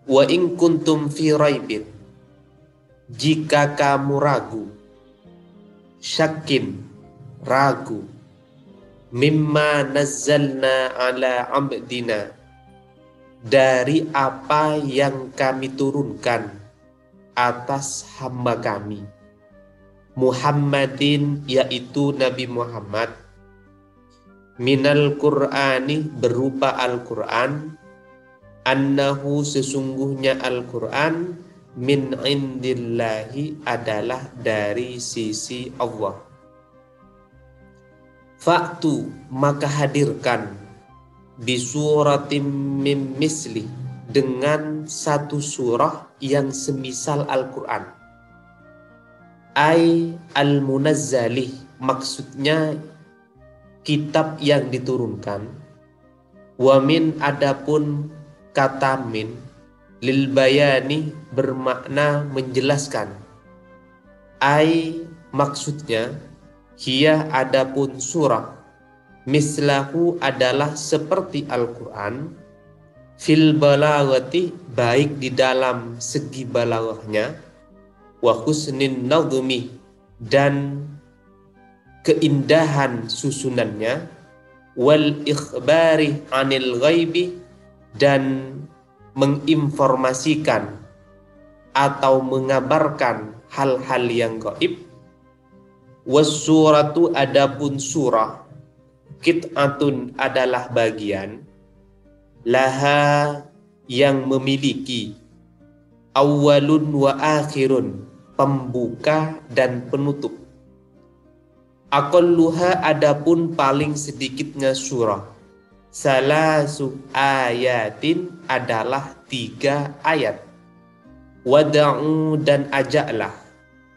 Wa in kuntum fi raibin, jika kamu ragu, syakin, ragu, mimma nazzalna ala abdina, dari apa yang kami turunkan atas hamba kami, Muhammadin, yaitu Nabi Muhammad, minal Qur'ani, berupa Al-Quran, annahu, sesungguhnya Al-Quran, min indillahi, adalah dari sisi Allah. Fa'tu, maka hadirkan, bisuratim mim misli, dengan satu surah yang semisal Al-Quran. Ay al-munazzalih, maksudnya kitab yang diturunkan. Wa min, adapun kata min, lil bayani, bermakna menjelaskan. Ay, maksudnya, hiya, adapun surah, mislahu, adalah seperti Al-Quran, fil balaghati, baik di dalam segi balaghahnya, wa husnin nadhmi, dan keindahan susunannya, wal ikhbari anil ghaibi, dan menginformasikan atau mengabarkan hal-hal yang gaib. Was suratu, adapun surah, qit'atun, adalah bagian, laha, yang memiliki, awalun wa akhirun, pembuka dan penutup. Aqalluha, adapun paling sedikitnya surah, salasu ayatin, adalah 3 ayat. Wada'u, dan ajaklah,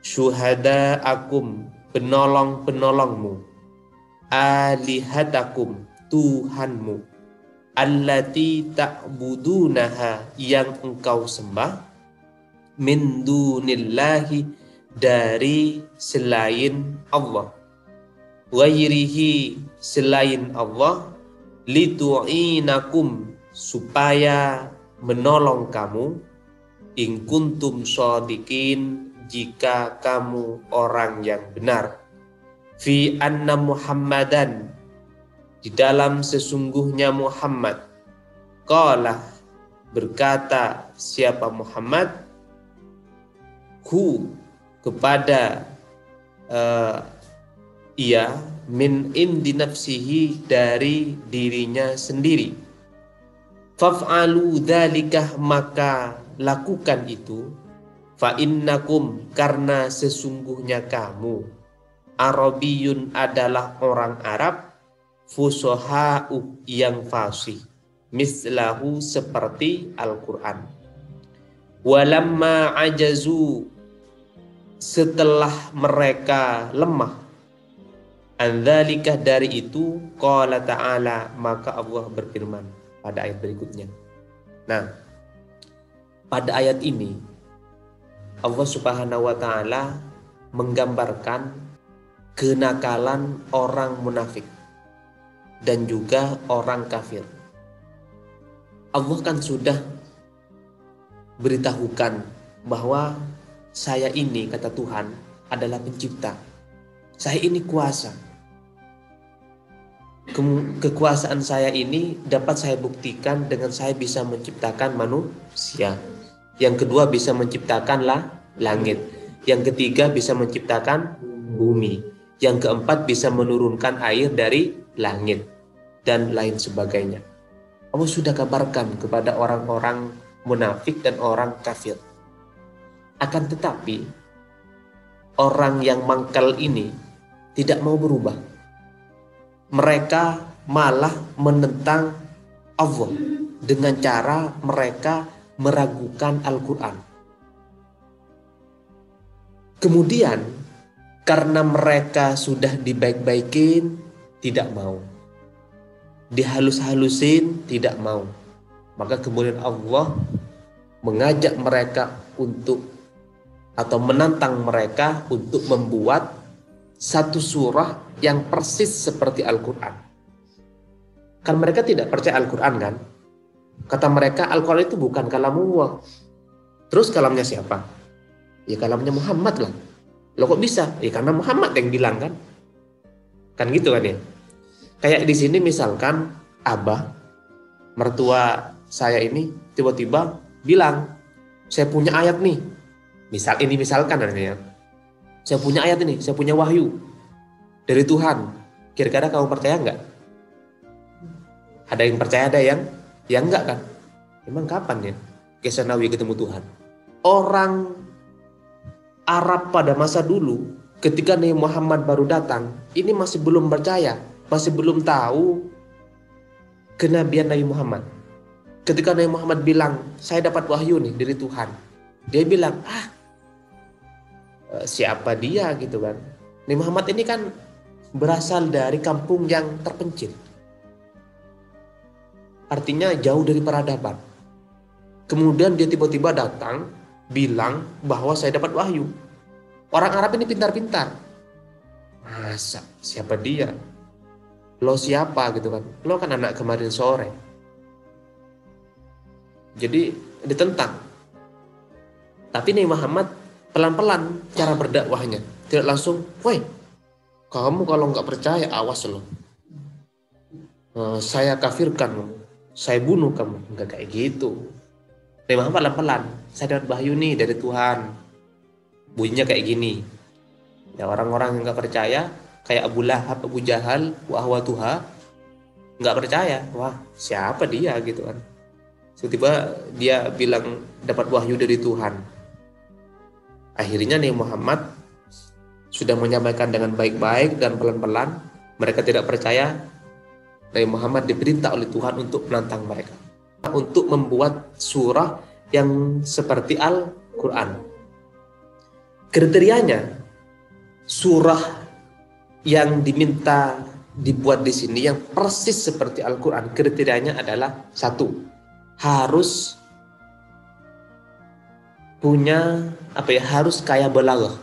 syuhada'akum, penolong-penolongmu, alihatakum, Tuhanmu, allati ta'budunaha, yang engkau sembah, min dunillahi, dari selain Allah, ghairihi, selain Allah, litu'inakum, supaya menolong kamu, in kuntum shadiqin, jika kamu orang yang benar, fi anna Muhammadan, di dalam sesungguhnya Muhammad, qala, berkata siapa Muhammad, hu, kepada ia, min indi nafsihi, dari dirinya sendiri. Faf'alu dhalikah, maka lakukan itu, fa innakum, karena sesungguhnya kamu, Arabiyun, adalah orang Arab, fusoha'u, yang fasih, mislahu, seperti Al-Quran. Walamma ajazu, setelah mereka lemah, andzalikah, dari itu, qala ta'ala, maka Allah berfirman pada ayat berikutnya. Nah, pada ayat ini Allah Subhanahu wa ta'ala menggambarkan kenakalan orang munafik dan juga orang kafir. Allah kan sudah beritahukan bahwa saya ini, kata Tuhan, adalah pencipta. Saya ini kuasa. Kekuasaan saya ini dapat saya buktikan dengan saya bisa menciptakan manusia. Yang kedua, bisa menciptakan langit. Yang ketiga, bisa menciptakan bumi. Yang keempat, bisa menurunkan air dari langit, dan lain sebagainya. Allah sudah kabarkan kepada orang-orang munafik dan orang kafir. Akan tetapi, orang yang mangkal ini tidak mau berubah. Mereka malah menentang Allah dengan cara mereka meragukan Al-Quran. Kemudian, karena mereka sudah dibaik-baikin, tidak mau. Dihalus-halusin, tidak mau. Maka kemudian Allah mengajak mereka untuk, atau menantang mereka untuk membuat satu surah yang persis seperti Al-Quran. Kan mereka tidak percaya Al-Quran kan? Kata mereka Al-Quran itu bukan kalamullah. Terus kalamnya siapa? Ya kalamnya Muhammad lah. Loh kok bisa? Ya karena Muhammad yang bilang kan. Kan gitu kan ya. Kayak di sini misalkan Abah, mertua saya ini tiba-tiba bilang, saya punya ayat nih. Misalkan ya. Saya punya ayat ini, saya punya wahyu dari Tuhan. Kira-kira kamu percaya nggak? Ada yang percaya, ada yang enggak kan? Emang kapan ya Gesanawi ketemu Tuhan? Orang Arab pada masa dulu, ketika Nabi Muhammad baru datang, ini masih belum percaya, masih belum tahu kenabian Nabi Muhammad. Ketika Nabi Muhammad bilang, saya dapat wahyu nih dari Tuhan, dia bilang, siapa dia gitu kan? Nabi Muhammad ini kan berasal dari kampung yang terpencil. Artinya jauh dari peradaban. Kemudian dia tiba-tiba datang, bilang bahwa saya dapat wahyu. Orang Arab ini pintar-pintar. Masa? Siapa dia? Lo siapa gitu kan? Lo kan anak kemarin sore. Jadi ditentang. Tapi Nabi Muhammad pelan-pelan cara berdakwahnya. Tidak langsung, woi, kamu kalau nggak percaya awas lo. Saya kafirkan kamu. Saya bunuh kamu. Enggak kayak gitu. Nabi Muhammad pelan-pelan. Saya dapat wahyu nih dari Tuhan. Bunyinya kayak gini. Ya orang-orang yang nggak percaya, kayak Abu Lahab, Abu Jahal, wahwa Tuha, nggak percaya. Wah, siapa dia gitu kan? Tiba-tiba dia bilang dapat wahyu dari Tuhan. Akhirnya Nabi Muhammad sudah menyampaikan dengan baik-baik dan pelan-pelan. Mereka tidak percaya. Nabi Muhammad diperintah oleh Tuhan untuk menantang mereka, untuk membuat surah yang seperti Al-Quran. Kriterianya surah yang diminta dibuat di sini yang persis seperti Al-Quran, kriterianya adalah satu, harus punya harus kaya balaghah.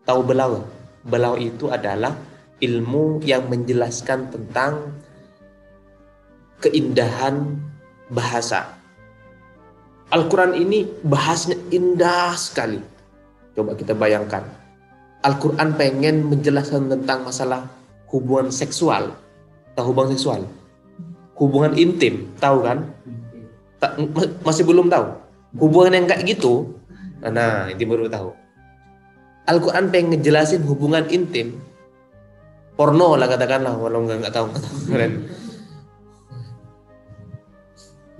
Tahu balaghah? Balaghah itu adalah ilmu yang menjelaskan tentang keindahan bahasa. Al-Quran ini bahasanya indah sekali. Coba kita bayangkan. Al-Quran pengen menjelaskan tentang masalah hubungan seksual. Tahu hubungan seksual? Hubungan intim, tahu kan? Masih belum tahu? Hubungan yang kayak gitu, nah ini baru tahu. Al-Quran pengen ngejelasin hubungan intim, porno lah katakanlah, walau nggak tahu kalian.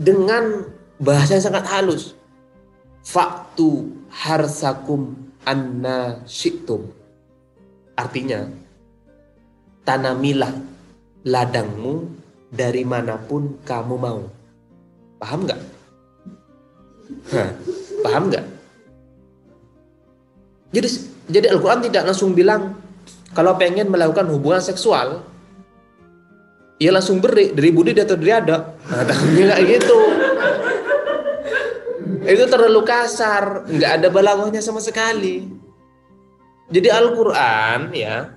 Dengan bahasa yang sangat halus. Faktu harsakum anna syi'tum. Artinya, tanamilah ladangmu dari manapun kamu mau. Paham nggak? Paham nggak? Jadi Al-Quran tidak langsung bilang kalau pengen melakukan hubungan seksual, ya langsung dari budi atau dari ada. Nah, nggak gitu. Itu terlalu kasar, nggak ada balaghahnya sama sekali. Jadi Al-Quran ya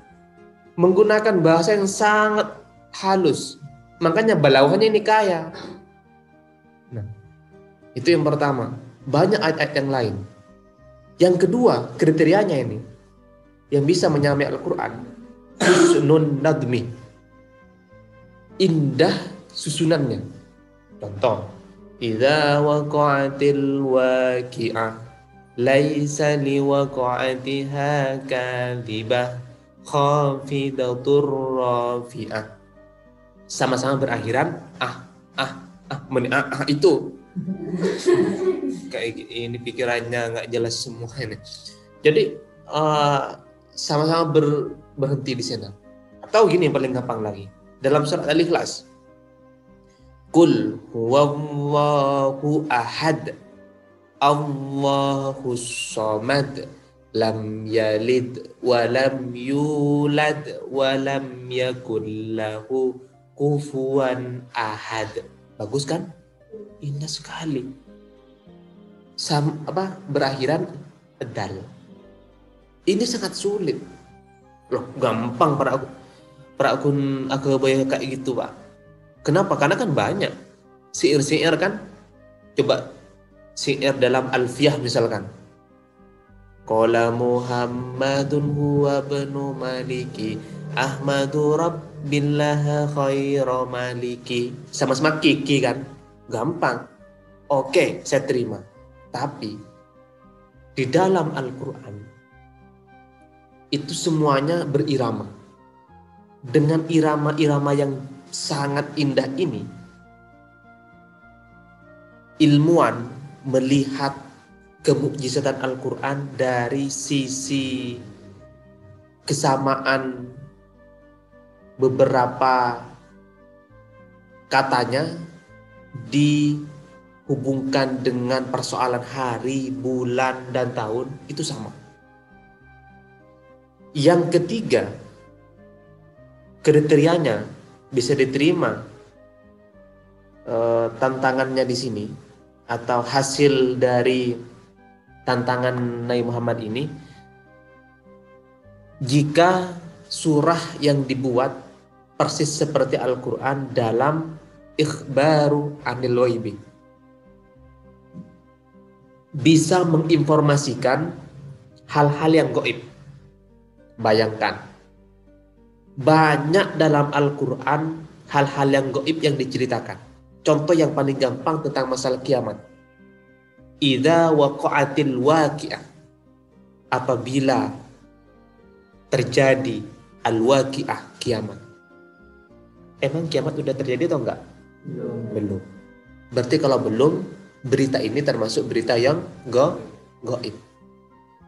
menggunakan bahasa yang sangat halus, makanya balaghahnya ini kaya. Nah, itu yang pertama. Banyak ayat-ayat yang lain. Yang kedua, kriterianya ini yang bisa menyamai Al-Quran, husnun nadmi, indah susunannya. Contoh, idza waqa'atil waqi'ah laisa liwaqa'atiha kadhibah khafidatur rafi'ah. Sama-sama berakhiran itu. Kayak ini pikirannya nggak jelas semua ini. Jadi sama-sama berhenti di sana. Atau gini yang paling gampang lagi. Dalam surat Al-Ikhlas, Qul huwallahu ahad, Allahus samad, lam yalid wa lam yulad wa lam yakul lahu kufuwan ahad. Bagus kan? Indah sekali. Berakhiran dal. Ini sangat sulit. Loh, gampang para akun kayak gitu, Pak. Kenapa? Karena kan banyak. Syair-syair kan? Coba syair dalam Alfiyah misalkan. Qala Muhammadun huwa ibnu Maliki Ahmadu Rabbillah khairu maliki. Sama-sama kiki kan? Gampang. Oke, saya terima. Tapi di dalam Al-Quran itu semuanya berirama. Dengan irama-irama yang sangat indah ini, ilmuwan melihat kemukjizatan Al-Quran dari sisi kesamaan beberapa katanya dihubungkan dengan persoalan hari, bulan, dan tahun, itu sama. Yang ketiga, kriterianya bisa diterima tantangannya di sini atau hasil dari tantangan Nabi Muhammad ini, jika surah yang dibuat persis seperti Al-Quran dalam ikhbaru anil ghaibi, bisa menginformasikan hal-hal yang gaib. Bayangkan, banyak dalam Al-Quran hal-hal yang gaib yang diceritakan. Contoh yang paling gampang tentang masalah kiamat. Idza waqa'atil waqi'ah, apabila terjadi al-waqi'ah, kiamat. Emang kiamat udah terjadi atau enggak? Belum. Berarti kalau belum, berita ini termasuk berita yang gaib.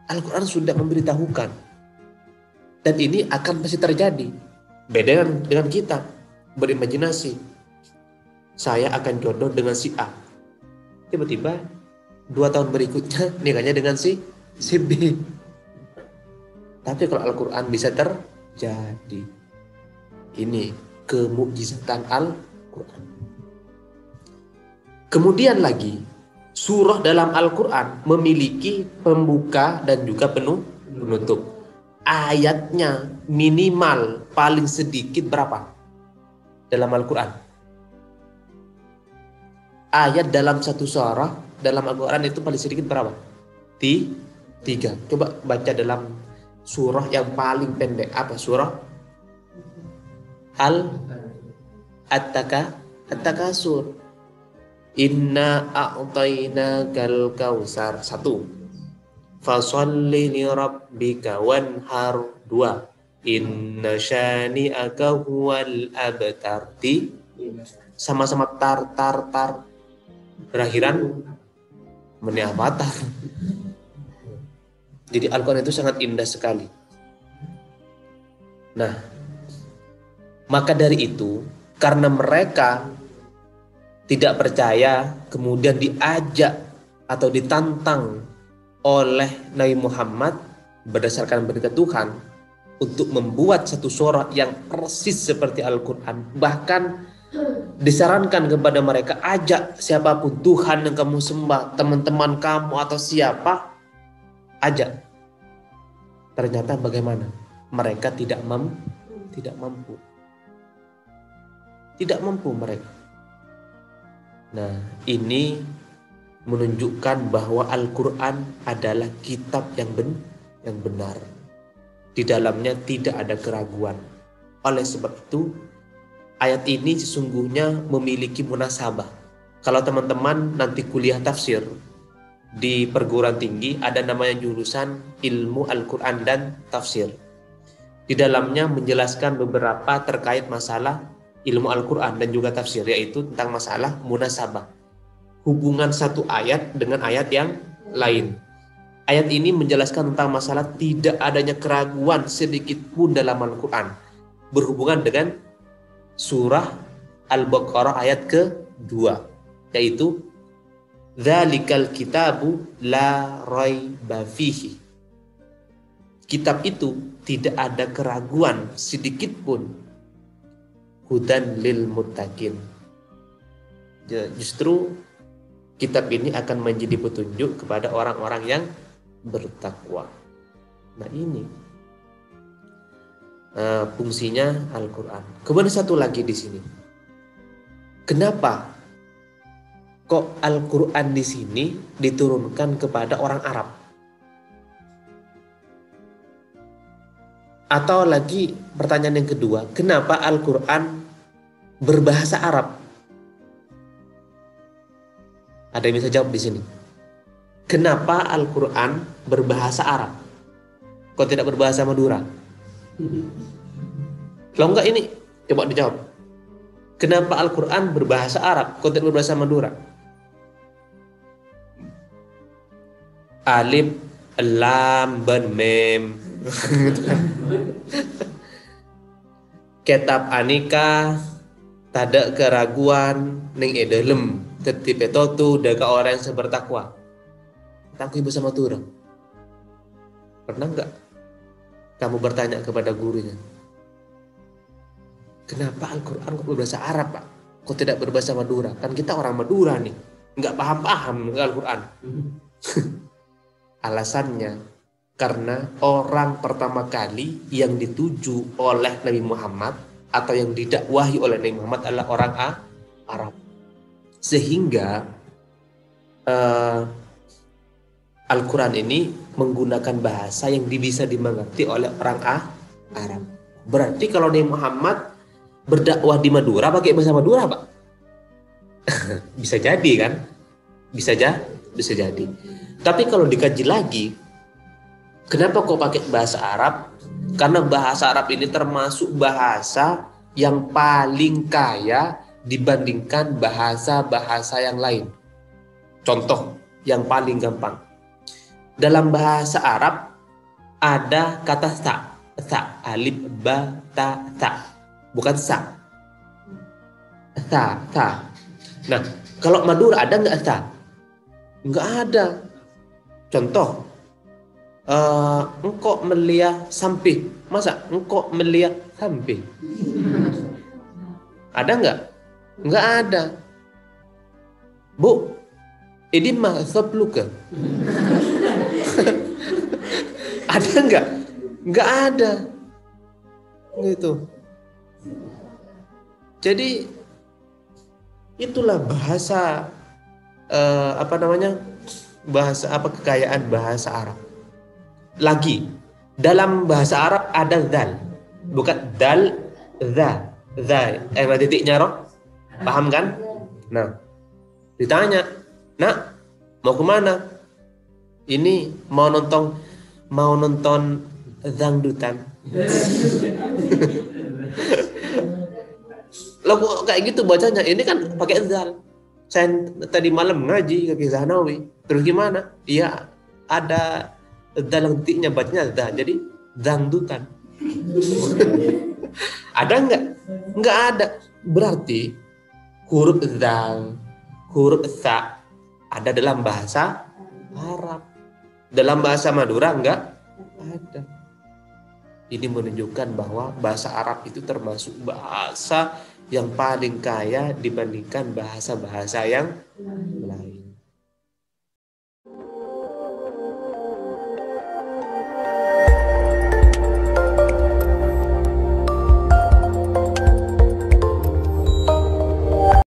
Al-Quran sudah memberitahukan. Dan ini akan pasti terjadi. Beda dengan kita berimajinasi. Saya akan jodoh dengan si A. Tiba-tiba 2 tahun berikutnya nikahnya dengan si B. Tapi kalau Al-Quran bisa terjadi. Ini kemukjizatan Al-Quran. Kemudian lagi, surah dalam Al-Quran memiliki pembuka dan juga penutup. Ayatnya minimal paling sedikit berapa dalam Al-Quran? Ayat dalam satu surah dalam Al-Quran itu paling sedikit berapa? 3. Coba baca dalam surah yang paling pendek. Apa surah? At-Takasur. Inna a'tainakal kautsar. 1. Fasholli li rabbika wanhar. 2. Inna syani'aka huwal abtar. Sama-sama tar. Berakhiran meniamatar. Jadi Al-Quran itu sangat indah sekali. Nah, maka dari itu, karena mereka tidak percaya, kemudian diajak atau ditantang oleh Nabi Muhammad berdasarkan berita Tuhan untuk membuat satu surah yang persis seperti Al-Quran. Bahkan disarankan kepada mereka, ajak siapapun Tuhan yang kamu sembah, teman-teman kamu atau siapa, ajak. Ternyata bagaimana? Mereka tidak mampu. Tidak mampu mereka. Nah, ini menunjukkan bahwa Al-Quran adalah kitab yang benar. Di dalamnya tidak ada keraguan. Oleh sebab itu, ayat ini sesungguhnya memiliki munasabah. Kalau teman-teman nanti kuliah tafsir di perguruan tinggi, ada namanya jurusan ilmu Al-Quran dan tafsir. Di dalamnya menjelaskan beberapa terkait masalah ilmu Al-Quran dan juga tafsir, yaitu tentang masalah munasabah. Hubungan satu ayat dengan ayat yang lain. Ayat ini menjelaskan tentang masalah tidak adanya keraguan sedikit pun dalam Al-Quran. Berhubungan dengan surah Al-Baqarah ayat ke-2, yaitu Dzalikal kitabu la raiba fihi. Kitab itu tidak ada keraguan sedikit pun. Hudan lil muttaqin. Justru kitab ini akan menjadi petunjuk kepada orang-orang yang bertakwa. Nah, ini fungsinya Al-Quran. Kemudian satu lagi di sini. Kenapa kok Al-Quran di sini diturunkan kepada orang Arab? Atau lagi pertanyaan yang kedua, kenapa Al-Quran berbahasa Arab? Ada yang bisa jawab di sini? Kenapa Al-Quran berbahasa Arab? Kok tidak berbahasa Madura? Kalau enggak ini, coba dijawab. Kenapa Al-Quran berbahasa Arab? Kok tidak berbahasa Madura? Alif, lam, ben, mem. Kitab anika tada keraguan ning edelem tetip etotu daga orang yang bertakwa. Takui bersama Madura. Pernah enggak kamu bertanya kepada gurunya, kenapa Al-Quran kok berbahasa Arab, Pak? Kok tidak berbahasa Madura? Kan kita orang Madura nih, nggak paham-paham Al-Quran. Alasannya, karena orang pertama kali yang dituju oleh Nabi Muhammad atau yang didakwahi oleh Nabi Muhammad adalah orang Arab. Sehingga Al-Quran ini menggunakan bahasa yang bisa dimengerti oleh orang Arab. Berarti kalau Nabi Muhammad berdakwah di Madura pakai bahasa Madura, Pak? Bisa jadi kan? Bisa jadi. Tapi kalau dikaji lagi, kenapa kok pakai bahasa Arab? Karena bahasa Arab ini termasuk bahasa yang paling kaya dibandingkan bahasa-bahasa yang lain. Contoh yang paling gampang. Dalam bahasa Arab ada kata sa, alif, ba, ta, sa. Bukan sa. Sa. Nah, kalau Madura ada nggak sa? Nggak ada. Contoh, engkau melihat sampih. Masa engkau melihat sampih? Ada nggak? Nggak ada. Bu, ini mah sabluka. Ada nggak? Nggak ada. Gitu. Jadi itulah bahasa kekayaan bahasa Arab. Lagi dalam bahasa Arab ada zal, bukan dal, za, ada titiknya roh, paham kan? Nah, ditanya, nak mau kemana? Ini mau nonton dangdutan. Lo kok kayak gitu bacanya? Ini kan pakai zal. Saya tadi malam ngaji ke Zahnawi. Terus gimana? Iya, ada dalam titiknya bacanya za. Jadi dangdutan. Ada nggak? Nggak ada. Berarti huruf zal, huruf sa ada dalam bahasa Arab. Dalam bahasa Madura nggak ada. Ini menunjukkan bahwa bahasa Arab itu termasuk bahasa yang paling kaya dibandingkan bahasa-bahasa yang lain.